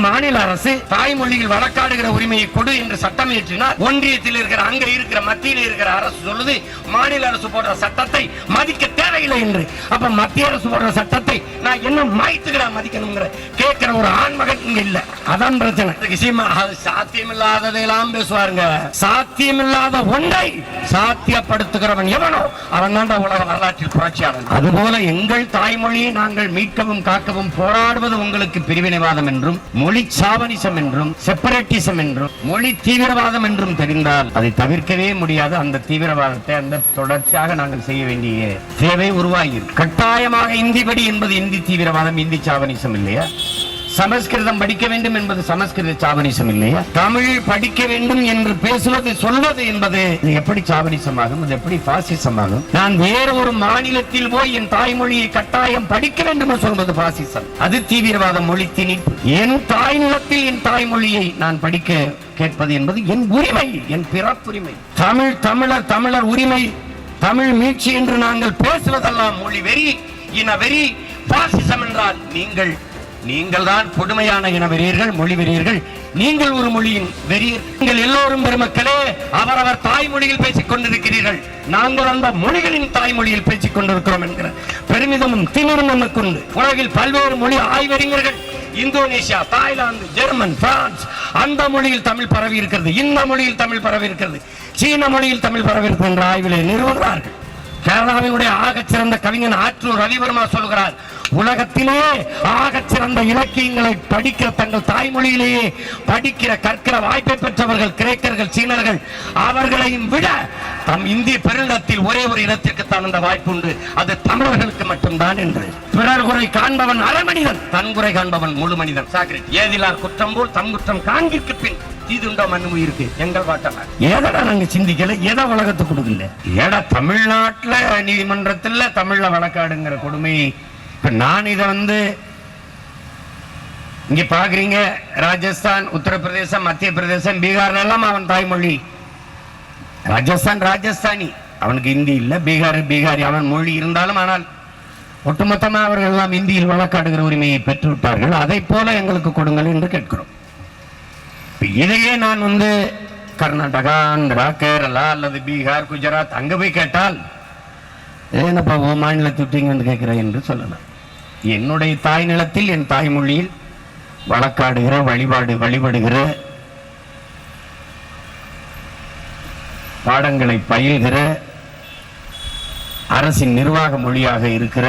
மாநில அரசு தாய்மொழியில் வழக்காடுகிற உரிமையை கொடு என்று சட்டம் இயற்றினார். ஒன்றியத்தில் இருக்கிற அங்க இருக்கிற மத்தியில் இருக்கிற அரசு சொல்லுது மாநில அரசு போடுற சட்டத்தை மதிக்க தேவையில்லை என்று. அப்ப மத்திய அரசு போடுற சட்டத்தை நான் என்ன மாய்த்துக்கிறா மதிக்கணுங்கிற கேட்கிற ஒரு ஆண்மகன் இங்க இல்ல. அதான் பிரச்சனை. சாத்தியமில்லாததெல்லாம் பேசுவாருங்க. சாத்தியமில்லாத ஒன்றை சாத்தியப்படுத்துகிறவன் எவனோ அவன் தான் உலக வரலாற்றில் புரட்சியாளன். அதுபோல எங்கள் தாய்மொழியை நாங்கள் மீட்கவும் காக்கவும் போராடுவது உங்களுக்கு பிரிவினைவாதம் என்றும் மொழி சாவனிசம் என்றும் செப்பரேட்டிசம் என்றும் மொழி தீவிரவாதம் என்றும் தெரிந்தால் அதை தவிர்க்கவே முடியாது. அந்த தீவிரவாதத்தை அந்த தொடர்ச்சியாக நாங்கள் செய்ய வேண்டிய தேவை உருவாகி கட்டாயமாக இந்தி படி என்பது இந்தி தீவிரவாதம், இந்தி சாவனிசம் இல்லையா? சமஸ்கிருதம் படிக்க வேண்டும் என்பது சமஸ்கிருத சாவனிசம் இல்லையா? தமிழ் படிக்க வேண்டும் என்று பேசுவது சொல்வது என்பது எப்படி சாவனிசமாகும்? அது எப்படி பாசிசமாகும்? நான் வேற ஒரு மாநிலத்தில் போய் என் தாய்மொழியை கட்டாயம் படிக்க வேண்டும் என்று சொல்வது பாசிசம், அது தீவிரவாதம், மொழி திணிப்பு. என் தாய் நிலத்தில் என் தாய்மொழியை நான் படிக்க கேட்பது என்பது என் உரிமை, என் பிறப்புரிமை. தமிழர் தமிழர் உரிமை, தமிழ் மீட்சி என்று நாங்கள் பேசுவதெல்லாம் மொழி வெறி, இன வெறி, பாசிசம் என்றால் நீங்கள் தான் கொடுமையான இன வெறியர்கள், மொழி வெறியர்கள். நீங்கள் ஒரு மொழியின் வெறியர். நீங்கள் எல்லோரும் பெருமக்களே அவரவர் தாய்மொழியில் பேசிக் கொண்டிருக்கிறீர்கள். நாங்கள் அந்த மொழிகளின் தாய்மொழியில் பேசிக் கொண்டிருக்கிறோம் என்கிற பெருமிதமும் திமிரும் நமக்கு உண்டு. உலகில் பல்வேறு மொழி ஆய்வறிஞர்கள் இந்தோனேஷியா, தாய்லாந்து, ஜெர்மன், பிரான்ஸ் அந்த மொழியில் தமிழ் பரவி இருக்கிறது, இந்த மொழியில் தமிழ் பரவி இருக்கிறது, சீன மொழியில் தமிழ் பரவி இருக்கிறது என்ற ஆய்விலே நிறுவுகிறார்கள். கேரளாவினுடைய ஆகச் சிறந்த கவிஞன் ஆற்றூர் ரவிவர்மா சொல்கிறார், உலகத்திலே ஆகச் சிறந்த இலக்கியங்களை படிக்கிற தங்கள் தாய்மொழியிலேயே படிக்கிற கற்கிற வாய்ப்பை பெற்றவர்கள் கிரேக்கர்கள், சீனர்கள். அவர்களையும் விட தம் இந்திய பெருநிலத்தில் ஒரே ஒரு இனத்திற்கு தான் அந்த வாய்ப்பு உண்டு, அது தமிழர்களுக்கு மட்டும்தான் என்று. பிறர் குறை காண்பவன் அரை மனிதன், தன் குறை காண்பவன் முழு மனிதன். ஏதிலார் குற்றம் போல் தம் குற்றம் காண்கிற்கு பின் தீதுண்டோ மண்ணு இருக்கு எங்கள் பாட்டல. ஏதா நாங்க சிந்திக்கல, எதை உலகத்துக்கு கொடுக்கல. ஏடா தமிழ்நாட்டுல நீதிமன்றத்துல தமிழ்ல வழக்காடுங்கிற கொடுமை. இப்ப நான் இதை இங்க பாக்குறீங்க, ராஜஸ்தான், உத்தரப்பிரதேசம், மத்திய பிரதேசம், பீகார்ல எல்லாம் அவன் தாய்மொழி. ராஜஸ்தான் ராஜஸ்தானி, அவனுக்கு இந்தி இல்ல. பீகார் பீகாரி, அவன் மொழி இருந்தாலும் ஆனால் ஒட்டுமொத்தமாக அவர்கள் எல்லாம் இந்தியில் வழக்காடுகிற உரிமையை பெற்றுவிட்டார்கள். அதை போல எங்களுக்கு கொடுங்கள் என்று கேட்கிறோம். இதையே நான் கர்நாடகா, ஆந்திரா, கேரளா அல்லது பீகார், குஜராத் அங்க போய் கேட்டால் ஏன்னப்பா மாநிலத்தை விட்டீங்க கேட்கிறேன் என்று சொல்லலாம். என்னுடைய தாய் நிலத்தில் என் தாய்மொழியில் வழக்காடுகிற வழிபடுகிற பாடங்களை பயில்கிற அரசின் நிர்வாக மொழியாக இருக்கிற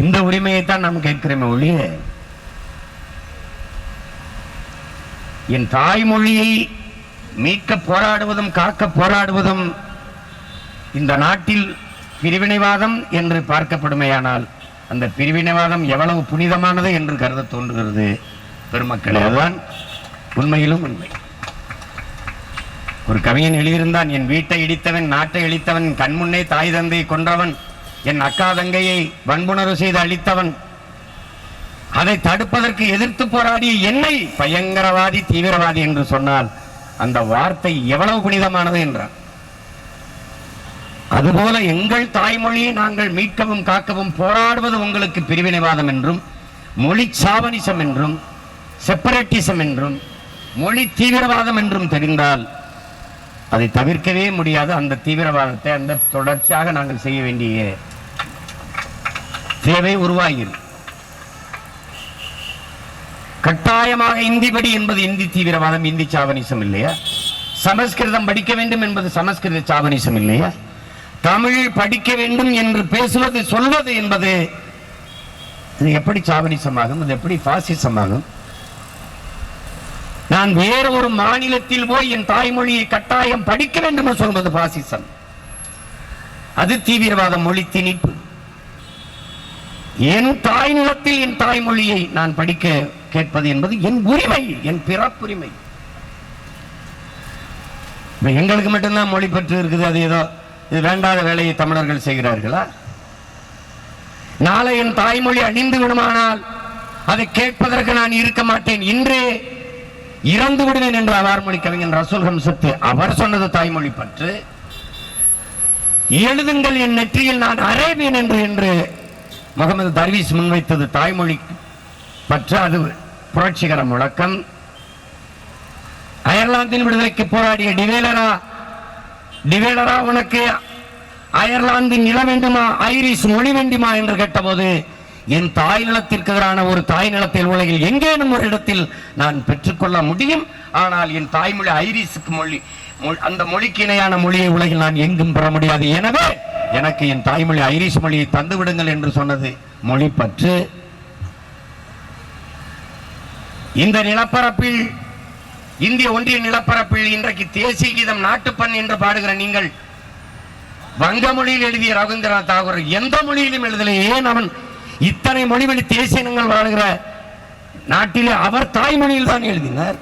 இந்த உரிமையைத்தான் நாம் கேட்கிறோமே ஒழிய என் தாய்மொழியை மீட்க போராடுவதும் காக்க போராடுவதும் இந்த நாட்டில் பிரிவினைவாதம் என்று பார்க்கப்படுமையானால் அந்த பிரிவினைவாதம் எவ்வளவு புனிதமானது என்று கருத தோன்றுகிறது பெருமக்களே. அதுதான் உண்மையிலும் உண்மை. ஒரு கவிஞன் எழுதியிருந்தான், என் வீட்டை இடித்தவன், நாட்டை இடித்தவன், கண்முன்னே தாய் தந்தை கொன்றவன், என் அக்கா தங்கையை வன்புணர்வு செய்து அழித்தவன், அதை தடுப்பதற்கு எதிர்த்து போராடிய என்னை பயங்கரவாதி, தீவிரவாதி என்று சொன்னால் அந்த வார்த்தை எவ்வளவு புனிதமானது என்றார். அதுபோல எங்கள் தாய்மொழியை நாங்கள் மீட்கவும் காக்கவும் போராடுவது உங்களுக்கு பிரிவினைவாதம் என்றும் மொழி சாவனிசம் என்றும் செப்பரேட்டிசம் என்றும் மொழி தீவிரவாதம் என்றும் தெரிந்தால் அதை தவிர்க்கவே முடியாது. அந்த தீவிரவாதத்தை அந்த தொடர்ச்சியாக நாங்கள் செய்ய வேண்டிய தேவை உருவாகிறது. கட்டாயமாக இந்தி படி என்பது இந்தி தீவிரவாதம், இந்தி சாவனிசம் இல்லையா? சமஸ்கிருதம் படிக்க வேண்டும் என்பது சமஸ்கிருத சாவனிசம் இல்லையா? தமிழ் படிக்க வேண்டும் என்று பேசுவது சொல்வது என்பது எப்படி சாவனிசமாகும்? அது எப்படி பாசிசமாகும்? நான் வேற ஒரு மாநிலத்தில் போய் என் தாய்மொழியை கட்டாயம் படிக்க வேண்டும் என்று சொல்வது பாசிசம், அது தீவிரவாதம், மொழி திணிப்பு. என் தாய் நிலத்தில் என் தாய்மொழியை நான் படிக்க கேட்பது என்பது என் உரிமை, என் பிறப்புரிமை. எங்களுக்கு மட்டும்தான் மொழி பற்று இருக்குது, அது ஏதோ இது வேண்டாத வேலையை தமிழர்கள் செய்கிறார்களா? நாளை என் தாய்மொழி அழிந்து விடுமானால் அதை கேட்பதற்கு நான் இருக்க மாட்டேன், இன்றே இறந்து விடுவேன் என்று வார்மொழி கவிஞன் ரசூல் ஹம்சத்து அவர் சொன்னது தாய்மொழி பற்று. எழுதுங்கள் என் நெற்றியில் நான் அரேபியன் என்று முகமது தர்வீஸ் முன்வைத்தது தாய்மொழி பற்று. அது புரட்சிகர முழக்கம். அயர்லாந்தின் விடுதலைக்கு போராடிய டிவேலரா உனக்கு அயர்லாந்தின் நிலம் வேண்டுமா, ஐரிஷ் மொழி வேண்டுமா என்று கேட்டபோது, என் தாய் நிலத்திற்கு எதிரான ஒரு தாய் நிலத்தில் உலகில் எங்கேனும் ஒரு இடத்தில் நான் பெற்றுக்கொள்ள முடியும். ஆனால் என் தாய்மொழி ஐரிஷுக்கு மொழி, அந்த மொழிக்கு இணையான மொழியை உலகில் நான் எங்கும் பெற முடியாது. எனவே எனக்கு என் தாய்மொழி ஐரிஷ் மொழியை தந்து விடுங்கள் என்று சொன்னது மொழி பற்று. இந்த நிலப்பரப்பில், இந்திய ஒன்றிய நிலப்பரப்பில் இன்றைக்கு தேசிய கீதம் நாட்டுப்பண் என்று பாடுகிற நீங்கள் வங்க மொழியில் எழுதிய ரவீந்திரநாத் தாகூர் எந்த மொழியிலும் எழுதலை. ஏன் அவன் இத்தனை மொழிவழி தேசிய இனங்கள் வாழ்கிற நாட்டிலே அவர் தாய்மொழியில் தான் எழுதினார்,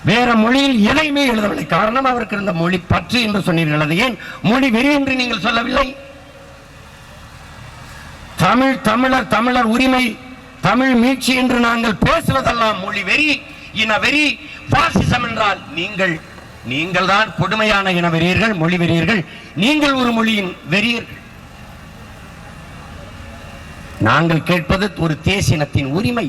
வேற மொழியில் எதையுமே எழுதவில்லை. காரணம் அவருக்கு இருந்த மொழி பற்று என்று சொன்னீர்கள். அது ஏன் மொழி வெறி என்று நீங்கள் சொல்லவில்லை? தமிழர் உரிமை, தமிழ் மீட்சி என்று நாங்கள் பேசுவதெல்லாம் மொழி வெறி, இன வெறி, பாசிசம் என்றால் நீங்கள் தான் கொடுமையான இன வெறியர்கள், மொழி வெறியர்கள். நீங்கள் ஒரு மொழியின் வெறியர்கள். நாங்கள் கேட்பது ஒரு தேசியத்தின் உரிமை.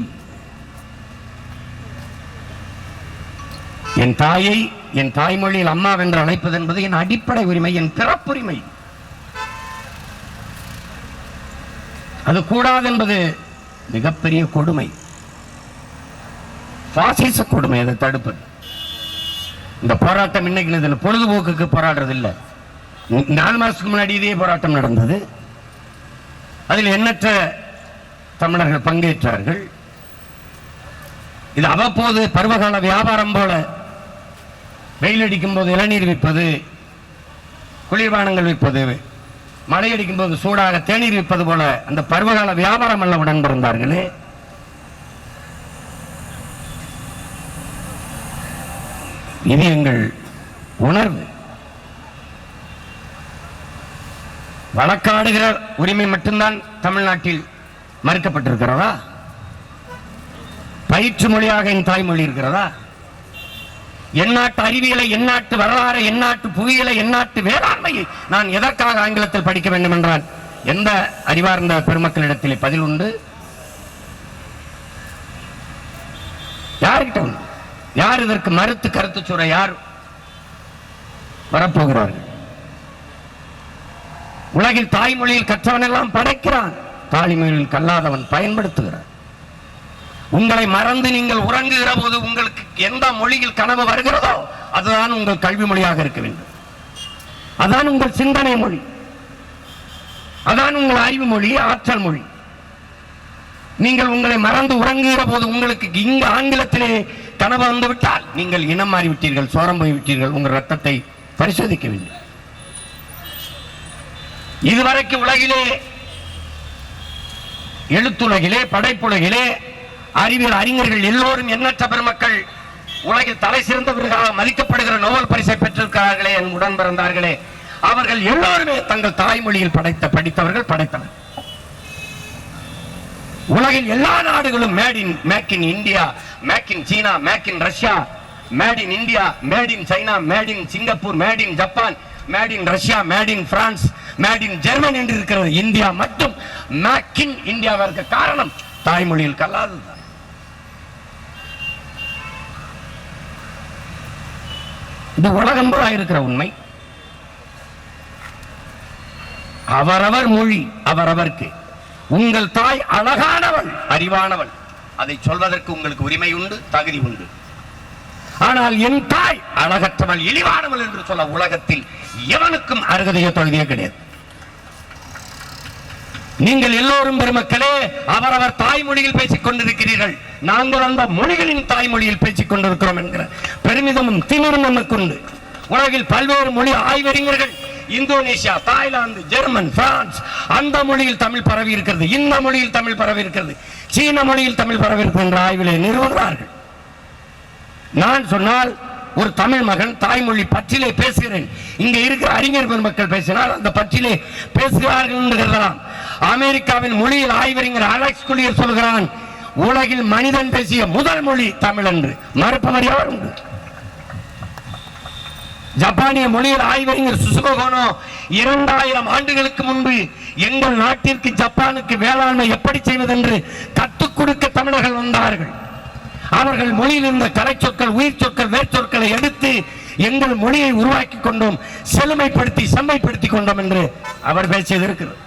என் தாயை என் தாய்மொழியில் அம்மா என்று அழைப்பது என்பது என் அடிப்படை உரிமை, என் பிறப்புரிமை. அது கூடாது என்பது மிகப்பெரிய கொடுமை, பாசிச கொடுமை. அதை தடுப்பது. இந்த போராட்டம் இன்னைக்கு பொழுதுபோக்குக்கு போராடுறது இல்லை. 4 மாசத்துக்கு முன்னாடி இதே போராட்டம் நடந்தது. அதில் எண்ணற்ற தமிழர்கள் பங்கேற்றார்கள். இது அவ்வப்போது பருவகால வியாபாரம் போல, வெயில் அடிக்கும் போது இளநீர் விற்பது, குளிர்பானங்கள் விற்பது, மழை அடிக்கும் போது சூடாக தேநீர் விற்பது போல அந்த பருவகால வியாபாரம் அல்ல உடன்பிறந்தார்களே. இது எங்கள் உணர்வு. வழக்காடுகிற உரிமை மட்டும்தான் தமிழ்நாட்டில் மறுக்கப்பட்டிருக்கிறதா? பயிற்று மொழியாக என் தாய்மொழி இருக்கிறதா? எந்நாட்டு அறிவியலை, எந்நாட்டு வரலாறு, எந்நாட்டு புவியியலை, எந்நாட்டு வேளாண்மையை நான் எதற்காக ஆங்கிலத்தில் படிக்க வேண்டும் என்றால் எந்த அறிவார்ந்த பெருமக்களிடத்தில் பதில் உண்டு? யார்கிட்ட உண்டு? யார் இதற்கு மறுத்து கருத்து சொல்ற யார் வரப்போகிறார்கள்? உலகில் தாய்மொழியில் கற்றவன் எல்லாம் படைக்கிறான், தாய்மொழியில் கல்லாதவன் பயன்படுத்துகிறான். உங்களை மறந்து நீங்கள் உறங்குகிற போது உங்களுக்கு எந்த மொழியில் கனவு வருகிறதோ அதுதான் உங்கள் கல்வி மொழியாக இருக்க வேண்டும். அதான் உங்கள் சிந்தனை மொழி, அதான் உங்கள் அறிவு மொழி, ஆற்றல் மொழி. நீங்கள் உங்களை மறந்து உறங்குகிற போது உங்களுக்கு இங்கு ஆங்கிலத்திலே கனவு வந்து விட்டால் நீங்கள் இனம் மாறிவிட்டீர்கள், சோரம் போய்விட்டீர்கள். உங்கள் ரத்தத்தை பரிசோதிக்க வேண்டும். இதுவரைக்கு உலகிலே, எழுத்துலகிலே, படைப்புலகிலே அறிவியல் அறிஞர்கள் எல்லோரும், எண்ணற்ற பெருமக்கள் உலகில் தலை சிறந்தவர்களாக மதிக்கப்படுகிற நோபல் பரிசை பெற்றிருக்கிறார்களே, என் உடன் பிறந்தார்களே, அவர்கள் எல்லோருமே தங்கள் தாய்மொழியில் படித்தவர்கள், படைத்தவர். உலகில் எல்லா நாடுகளும் make in India, make in சீனா, make in Russia, made in India, made in China, made in Singapore, made in Japan, made in Russia, made in France, made in German என்று இருக்கிறது. இந்தியா மட்டும் மேக் இன் இந்தியாவாக இருக்க காரணம் தாய்மொழியில் கல்லாதது. இது உலகம் பூரா இருக்கிற உண்மை. அவரவர் மொழி அவரவருக்கு. உங்கள் தாய் அழகானவள், அறிவானவள், அதை சொல்வதற்கு உங்களுக்கு உரிமை உண்டு, தகுதி உண்டு. ஆனால் என் தாய் அழகற்றவள், இழிவானவள் என்று சொல்ல உலகத்தில் எவனுக்கும் அருகதையோ தகுதியோ கிடையாது. நீங்கள் எல்லோரும் பெருமக்களே அவரவர் தாய்மொழியில் பேசிக் கொண்டிருக்கிறீர்கள். நாங்கள் அந்த மொழிகளின் தாய்மொழியில் பேசிக் கொண்டிருக்கிறோம் என்கிற பெருமிதமும் திமிரும் நமக்கு உண்டு. உலகில் பல்வேறு மொழி ஆய்வறிஞர்கள், இந்தோனேசியா, தாய்லாந்து, ஜெர்மன், பிரான்ஸ், அந்த மொழியில் தமிழ் பரவி இருக்கிறது, இந்த மொழியில் தமிழ் பரவி இருக்கிறது, சீன மொழியில் தமிழ் பரவி இருக்கிறது என்ற ஆய்விலே நிறுவுகிறார்கள். நான் சொன்னால் ஒரு தமிழ் மகன் தாய்மொழி பற்றிலே பேசுகிறேன். இங்க இருக்கிற அறிஞர் பெருமக்கள் பேசினால் அந்த பற்றிலே பேசுகிறார்கள் என்று கருதலாம். அமெரிக்காவின் மொழியில் ஆய்வறிஞர் அலெக்ஸ் குலியர் சொல்கிறான், உலகில் மனிதன் பேசிய முதல் மொழி தமிழ் என்று. மறுப்பவர் யார் உண்டு? ஜப்பானிய மொழியில் ஆய்வறிஞர் சுசுகோ கோனோ 2000 ஆண்டுகளுக்கு முன்பு எங்கள் நாட்டிற்கு ஜப்பானுக்கு வேளாண்மை எப்படி செய்வதென்று கற்றுக் முத்துக் கொடுக்க தமிழர்கள் வந்தார்கள். அவர்கள் மொழியில் இருந்த கலை சொற்கள், உயிர் சொற்கள், வேர்ச்சொற்களை எடுத்து எங்கள் மொழியை உருவாக்கி கொண்டோம், செழுமைப்படுத்தி செம்மைப்படுத்தி கொண்டோம் என்று அவர் பேசியது இருக்கிறது.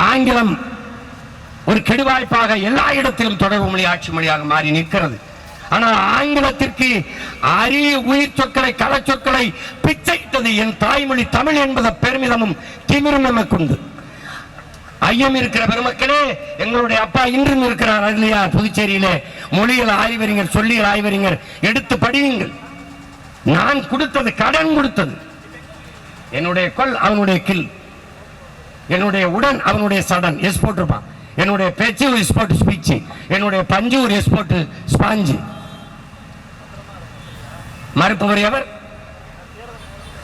ஆங்கிலம் ஒரு கெடுவாய்ப்பாக எல்லா இடத்திலும் தொடர்பு மொழி, ஆட்சி மொழியாக மாறி நிற்கிறது. ஆனால் ஆங்கிலத்திற்கு அரிய உயிர் சொற்களை, கலை சொற்களை பிச்சையிட்டது என் தாய்மொழி தமிழ் என்பத பெருமிதமும் திமிரும் நமக்கு உண்டு. ஐயம் இருக்கிற பெருமக்களே, எங்களுடைய அப்பா இன்றும் இருக்கிறார் இல்லையா புதுச்சேரியிலே, மொழியில் ஆய்வறிஞர், சொல்லியல் ஆய்வறிஞர், எடுத்து படியுங்கள். நான் கொடுத்தது கடன் கொடுத்தது. என்னுடைய கொல் அவனுடைய கில், என்னுடைய உடன் அவனுடைய சடன், எஸ் போட்டிருப்பான். என்னுடைய பேச்சு ஒரு ஸ்போர்ட் ஸ்பீச், என்னுடைய பஞ்சு ஒரு ஸ்போர்ட் ஸ்பாஞ்சு. மறுப்பவர் எவர்?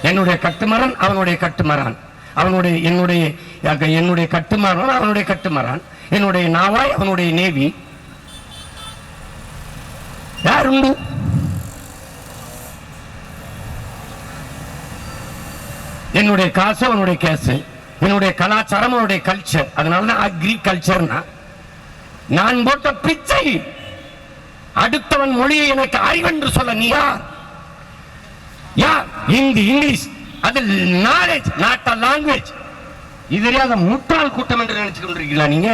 என்னுடைய கட்டுமரன் அவனுடைய கட்டுமரான், அவனுடைய என்னுடைய கட்டுமரன் அவனுடைய கட்டுமரான், என்னுடைய நாவாய் அவனுடைய நேவி. யார் உண்டு? என்னுடைய காசு அவனுடைய கேசு, என்னுடைய கலாச்சாரம் அவனுடைய கல்ச்சர். அதனாலதான் அக்ரிகல்ச்சர். நான் போட்ட பிச்சை. அடுத்தவன் மொழியை எனக்கு அறிவென்று சொல்ல நீ யார்? யார்? ஹிந்தி, இங்கிலீஷ், அது நாலேஜ், நாட் அ லாங்குவேஜ். இது தெரியாத முட்டாள் கூட்டம் என்று நினைச்சு கொண்டிருக்கீங்களா நீங்க?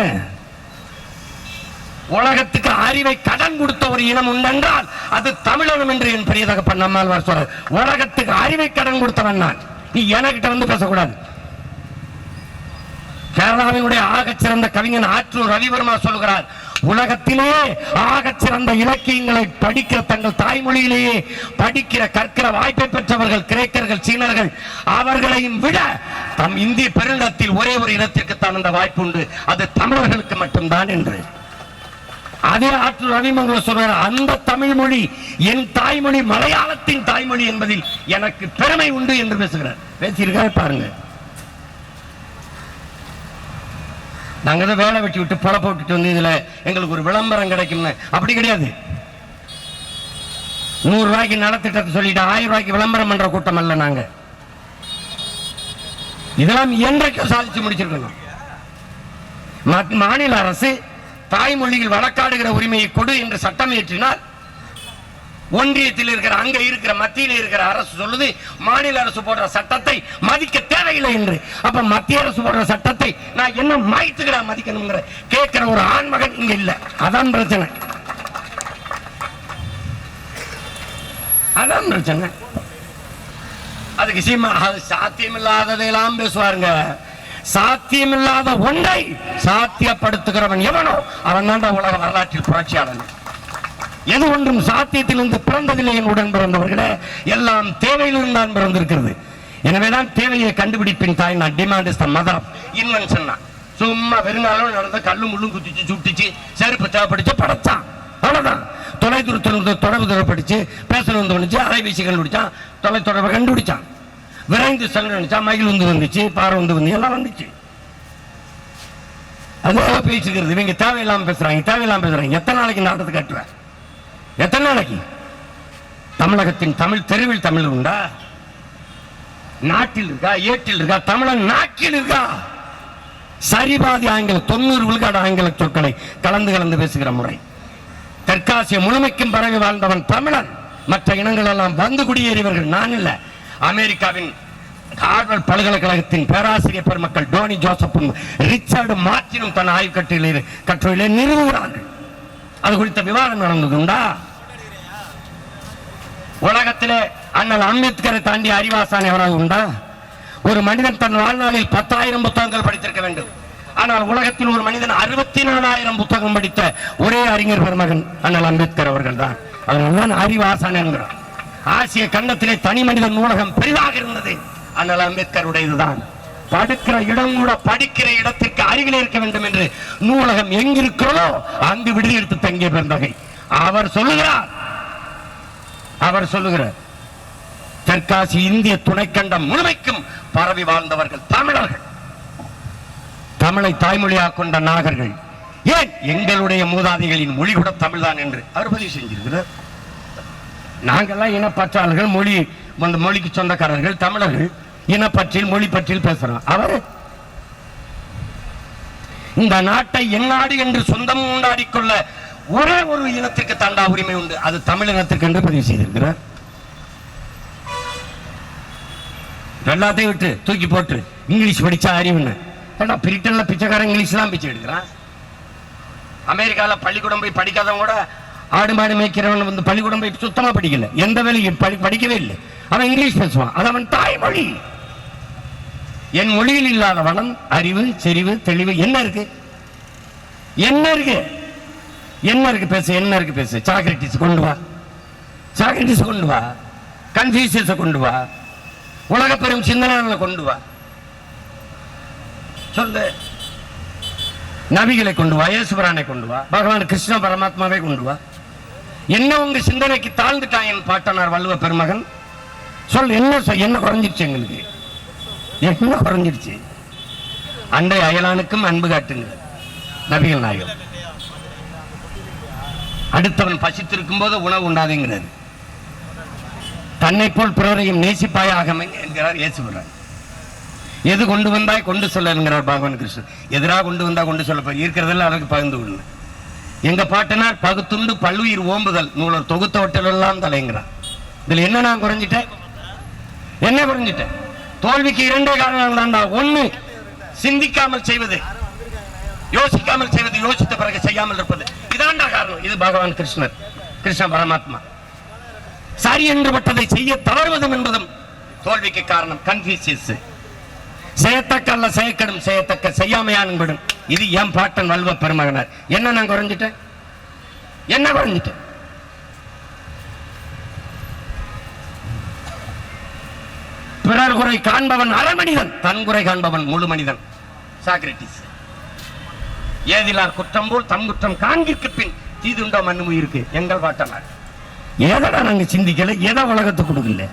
உலகத்துக்கு அறிவை கடன் கொடுத்த ஒரு இனம் உண்டென்றால் அது தமிழகம் என்று என் பெரிய தகப்பன் நம்மாழ்வார் சொல்றார். உலகத்துக்கு அறிவை கடன் கொடுத்தவன் நான். நீ எனக்கிட்ட வந்து பேசக்கூடாது. கேரளாவினுடைய ஆகச் சிறந்த கவிஞன் ஆற்றூர் ரவிவர்மா சொல்கிறார், உலகத்திலே ஆகச் சிறந்த இலக்கியங்களை படிக்கிற, தங்கள் தாய்மொழியிலேயே படிக்கிற கற்கிற வாய்ப்பை பெற்றவர்கள் கிரேக்கர்கள், சீனர்கள். அவர்களையும் விட தம் இந்திய பெருநிலத்தில் ஒரே ஒரு இனத்திற்குத்தான் அந்த வாய்ப்பு உண்டு, அது தமிழர்களுக்கு மட்டும்தான் என்று. அதே ஆற்றூர் ரவிமங்கலம் சொல்றார், அந்த தமிழ் மொழி என் தாய்மொழி, மலையாளத்தின் தாய்மொழி என்பதில் எனக்கு பெருமை உண்டு என்று பேசுகிறார். பேசியிருக்காரு பாருங்க. நாங்க தான் வேலை வெட்டி விட்டு பொல போட்டுட்டு வந்து இதுல எங்களுக்கு ஒரு விளம்பரம் கிடைக்கும். அப்படி கிடையாது. 100 ரூபாய்க்கு நலத்திட்டத்தை சொல்லிட்டு 1000 ரூபாய்க்கு விளம்பரம் பண்ற கூட்டம் அல்ல நாங்க. இதெல்லாம் என்றைக்கும் சாதிச்சு முடிச்சிருக்கணும். மாநில அரசு தாய்மொழியில் வழக்காடுகிற உரிமையை கொடு என்று சட்டம் இயற்றினால், ஒன்றியத்தில் இருக்கிற, அங்க இருக்கிற, மத்தியில் இருக்கிற அரசு சொல்லுது மாநில அரசு போடுற சட்டத்தை மதிக்க தேவையில்லை என்று. அப்ப மத்திய அரசு போடுற சட்டத்தை நான் என்ன மாய்த்துக்கிற மதிக்கணுங்கிற கேட்கிற ஒரு ஆண்மகன் இங்க இல்ல. அதான் பிரச்சனை. அதான் பிரச்சனை. அதுக்கு சாத்தியமில்லாததையெல்லாம் பேசுவாருங்க. சாத்தியமில்லாத ஒன்றை சாத்தியப்படுத்துகிறவன் எவனோ அவன் தான் உலக வரலாற்றில் புரட்சியாளன். எது ஒன்றும் சாத்தியத்திலிருந்து பிறந்ததில்லை என் உடன் பிறந்தவர்களே, எல்லாம் தேவையிலிருந்து தான் பிறந்திருக்கிறது. எனவேதான் தேவையை கண்டுபிடிப்பின் தாய் நான். Demand is the mother of invention. சும்மா வெறுங்காலம் நடந்த கல்லு முள்ளும் குத்திச்சு சுட்டிச்சு செருப்பு தேவைப்படுச்சு படைச்சான், அவ்வளவுதான். தொலைதூரத்தில் தொடர்பு தொடர்படிச்சு பேசணும் தோணுச்சு, அலைவீசி கண்டுபிடிச்சான், தொலை தொடர்பை கண்டுபிடிச்சான், விரைந்து செல்ல நினைச்சா மயில் வந்து வந்துச்சு, பாறை வந்து எல்லாம் வந்துச்சு. அதெல்லாம் பேசிக்கிறது. இவங்க தேவையில்லாம பேசுறாங்க. எத்தனை நாளைக்கு நாட்டத்தை காட்டுவேன்? எத்தனை நாளைக்கு? தமிழகத்தின் தமிழ் தெருவில் தமிழ் உண்டா? நாட்டில் இருக்கா? ஏட்டில் இருக்கா? தமிழன் நாட்டில் இருக்கா? சரிபாதி ஆங்கில, 90 விழுக்காடு ஆங்கில சொற்களை கலந்து பேசுகிற முறை. தெற்காசிய முழுமைக்கும் பரவி வாழ்ந்தவன் தமிழன். மற்ற இனங்கள் எல்லாம் வந்து குடியேறியவர்கள். நான் இல்ல. அமெரிக்காவின் ஹார்வர்ட் பல்கலைக்கழகத்தின் பேராசிரியர் பெருமக்கள் டோனி ஜோசப்பும் ரிச்சர்டு மார்டினும் தன் ஆய்வு கட்டுரையிலே நிறுவுகிறார்கள். அது குறித்த விவாதம் நடந்ததுண்டா? உலகத்திலே அண்ணல் அம்பேத்கரை தாண்டி அறிவாசான் எவராக உண்டா? ஒரு மனிதன் தன் வாழ்நாளில் 10,000 புத்தகங்கள் படித்திருக்க வேண்டும். ஆனால் உலகத்தில் ஒரு மனிதன் 64,000 புத்தகம் படித்த ஒரே அறிஞர் பெருமகன் அண்ணல் அம்பேத்கர் அவர்கள் தான். அதனால்தான் அறிவாசான் என்கிறார். ஆசிய கண்டத்திலே தனி மனிதன் நூலகம் பெரிதாக இருந்தது அண்ணல் அம்பேத்கருடையதுதான். படுக்கிற இடம் கூட படிக்கிற இடத்திற்கு அருகில் இருக்க வேண்டும் என்று நூலகம் எங்கிருக்கிறதோ அங்கு விடுதி எடுத்து தங்கிய பெருந்தகை. அவர் சொல்லுகிறார் தெற்காசி இந்திய துணைக்கண்டம் முழுமைக்கும் பரவி வாழ்ந்தவர்கள் தமிழர்கள், தமிழை தாய்மொழியாக கொண்ட நாகர்கள். ஏன் எங்களுடைய மூதாதைகளின் மொழி கூட தமிழ்தான் என்று அவர் பதிவு செஞ்சிருக்கிறார். நாங்கெல்லாம் இனப்பற்றாளர்கள், மொழிக்கு சொந்தக்காரர்கள், தமிழர்கள் இனப்பற்றில் மொழி பற்றில் பேசுறோம். அவர் இந்த நாட்டை என் நாடு என்று சொந்தம் கொண்டாடிக்கொள்ள ஒரே ஒரு இனத்திற்கு தாண்டா உரிமை உண்டு, அது தமிழ் இனத்திற்கு என்று பதிவு செய்திருக்கிறார். எல்லாத்தையும் விட்டு தூக்கி போட்டு இங்கிலீஷ் படிச்சா அறிவுன்னு, ஏன்னா பிரிட்டன்ல பிச்சைக்காரன் இங்கிலீஷ் தான் பிச்சை எடுக்கிறான். அமெரிக்கால பள்ளிக்கூடம் போய் படிக்காதவங்க கூட ஆடு மாடு மேய்க்கிறவன் வந்து பள்ளிக்கூடம் போய் சுத்தமா படிக்கல, எந்த வேலையும் படிக்கவே இல்லை, அவன் இங்கிலீஷ் பேசுவான், அது அவன் தாய்மொழி. என் மொழியில் இல்லாத வளம், அறிவு, செறிவு, தெளிவு என்ன இருக்கு? என்ன இருக்கு? என்ன இருக்கு பேச? என்ன இருக்கு பேச? சாக்ரட்டிஸ் கொண்டு வா, சாக்ரட்டிஸ் கொண்டு வா, கன்ஃபியூசியஸை கொண்டு வா, உலக பெரும் சிந்தனை கொண்டு வா, சொல்லு, நபிகளை கொண்டு வா, இயேசுபிரானை கொண்டு வா, பகவான் கிருஷ்ண பரமாத்மாவை கொண்டு வா. என்ன உங்க சிந்தனைக்கு தாழ்ந்துட்டான் என் பாட்டனார் வள்ளுவ பெருமகன்? சொல், என்ன குறைஞ்சிருச்சு? எங்களுக்கு என்ன குறைஞ்சிருச்சு? அண்டை அயலானுக்கும் அன்பு காட்டுங்க நபிகள் நாயகம். அடுத்தவன் பசித்திருக்கும் போது உணவு உண்டாதுங்கிறார். தன்னை போல் பிறரையும் நேசிப்பாயாக என்கிறார் இயேசுபிரான். எது கொண்டு வந்தாய் கொண்டு சொல்ல என்கிறார் பகவான் கிருஷ்ணன். எதிராக கொண்டு வந்தா கொண்டு சொல்ல, இருக்கிறதெல்லாம் அதற்கு பகிர்ந்து கொள்ள. எங்க பாட்டனார் பகுத்துண்டு பல்லுயிர் ஓம்புதல் நூலர் தொகுத்த ஒட்டலெல்லாம் தலைங்கிறார். இதுல என்ன நான் குறைஞ்சிட்டேன்? என்ன குறைஞ்சிட்டேன்? தோல்விக்கு இரண்டே காரணங்கள் தான்டா. ஒண்ணு, சிந்திக்காமல் செய்வது, யோசிக்காமல் செய்வது, யோசித்த பிறகு செய்யாமல் இருப்பது, இதாண்டா காரணம். இது பகவான் கிருஷ்ணர், கிருஷ்ண பரமாத்மா. சரி என்றுபட்டதை செய்ய தவறுவதும் என்பதும் தோல்விக்கு காரணம். கன்ஃபியூசியஸ், செய்யத்தக்க அல்ல செய்யக்கடும், செய்யத்தக்க செய்யாமையானும். இது என் பாட்டன் வள்ளுவ பெருமகனார். என்ன நான் குறைஞ்சிட்டேன்? என்ன குறைஞ்சிட்டேன்? பிறர் குறை காண்பவன் அரை மனிதன், தன் குறை காண்பவன் முழு மனிதன். சாக்ரட்டிஸ். ஏதிலார் குற்றம் போல் தம் குற்றம் காண்கிற்கு பின் தீதுண்டோ மண்ணும் இருக்கு எங்கள் பாட்டனார். எதடா நாங்க சிந்திக்கல, எதை உலகத்துக்கு கொடுக்கல.